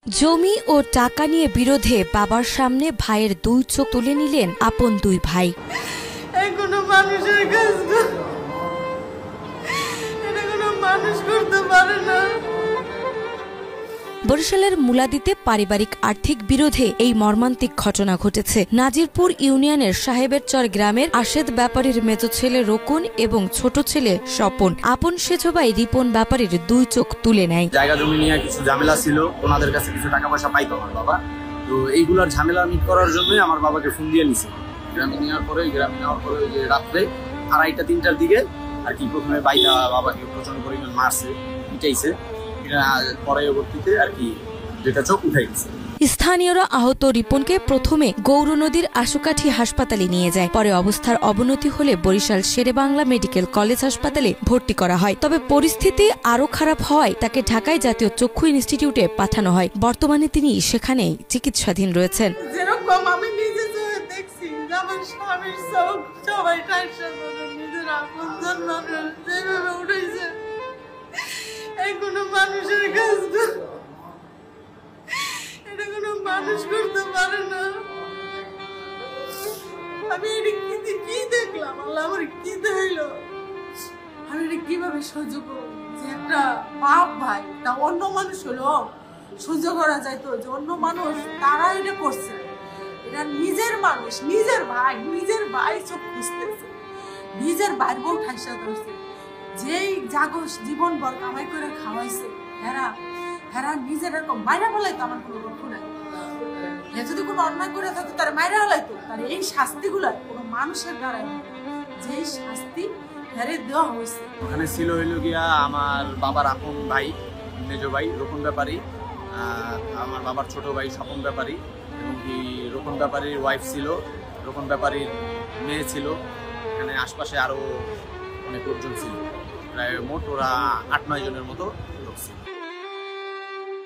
জমি ও টাকা নিয়ে বিরোধে বাবার সামনে ভাইয়ের দুই চোখ তুলে নিলেন আপন দুই ভাই। কোনো মানুষের কাজ এটা কোনো মানুষ করতে পারে না। বরিশালের মুলাদিতে পারিবারিক আর্থিক বিরোধে এই মর্মান্তিক ঘটনা ঘটেছে। নাজিরপুর ইউনিয়নের সাহেবেরচর গ্রামের আশেদ ব্যাপারীর মেজো ছেলে রোকন এবং ছোট ছেলে স্বপন আপন সেজো ভাই রিপন ব্যাপারীর দুই চোখ তুলে নেয়। জায়গা জমি নিয়ে কিছু ঝামেলা ছিল, ওনাদের কাছে কিছু টাকা পয়সা পাইতো আমার বাবা। তো এইগুলোর ঝামেলা মিট করার জন্যই আমার বাবাকে ফোন দিয়ে নিছে। গ্রামে নেওয়ার পরে যে রাত্রে 2:30-3টার দিকে আর কি প্রথমে বাইটা বাবাকে প্রচন্ড পরিমাণ মারছে, পিটাইছে। পরবর্তীতে আর কি যেটা চোখ উঠাই গেছে। স্থানীয়রা আহত রিপনকে প্রথমে গৌর নদীর আশুকাঠি হাসপাতালে নিয়ে যায়। পরে অবস্থার অবনতি হলে বরিশাল শেরেবাংলা মেডিকেল কলেজ হাসপাতালে ভর্তি করা হয়। তবে পরিস্থিতি আরো খারাপ হওয়ায় তাকে ঢাকায় জাতীয় চক্ষু ইনস্টিটিউটে পাঠানো হয়। বর্তমানে তিনি সেখানেই চিকিৎসাধীন রয়েছেন। যেরকম আমি নিজে দেখছি আমার স্বামীর চোখ সবাই নিজের আপনজন মানুষ যেভাবে উঠেছে, এই কোনো মানুষের কাজ এটা কোনো মানুষ করতে পারে না। আমি এটা কি দেখলাম, আল্লাহ আমার কি হইল, আমি এটা কিভাবে সহ্য করবো যে একটা বাপ ভাই তা অন্য মানুষ হলো সহ্য করা যাইতো, যে অন্য মানুষ তারা এটা করছে, এটা নিজের মানুষ, নিজের ভাই চোখ খুঁজতেছে, নিজের ভাইয়ের বউ ঠাইসা ধরছে, যেই জাগস জীবন ভর কামাই করে খাওয়াইছে, হেরা নিজের এরকম মাইরা ফেলাইতো। আমার কোনো দুঃখ নাই, যদি কোনো অন্যায় করে থাকতো তার মাইরা ফেলাইতো। তার এই শাস্তিগুলো কোনো মানুষের দ্বারা যেই শাস্তি হেরে দেওয়া হয়েছে। ওখানে ছিল হইলো গিয়া আমার বাবার আপন ভাই মেজো ভাই রোকন ব্যাপারী, আমার বাবার ছোট ভাই স্বপন ব্যাপারী, এবং কি রোকন ব্যাপারীর ওয়াইফ ছিল, রোকন ব্যাপারীর মেয়ে ছিল। এখানে আশপাশে আরো অনেক লোকজন ছিল, প্রায় মোট ওরা 8-9 জনের মতো লোক ছিল।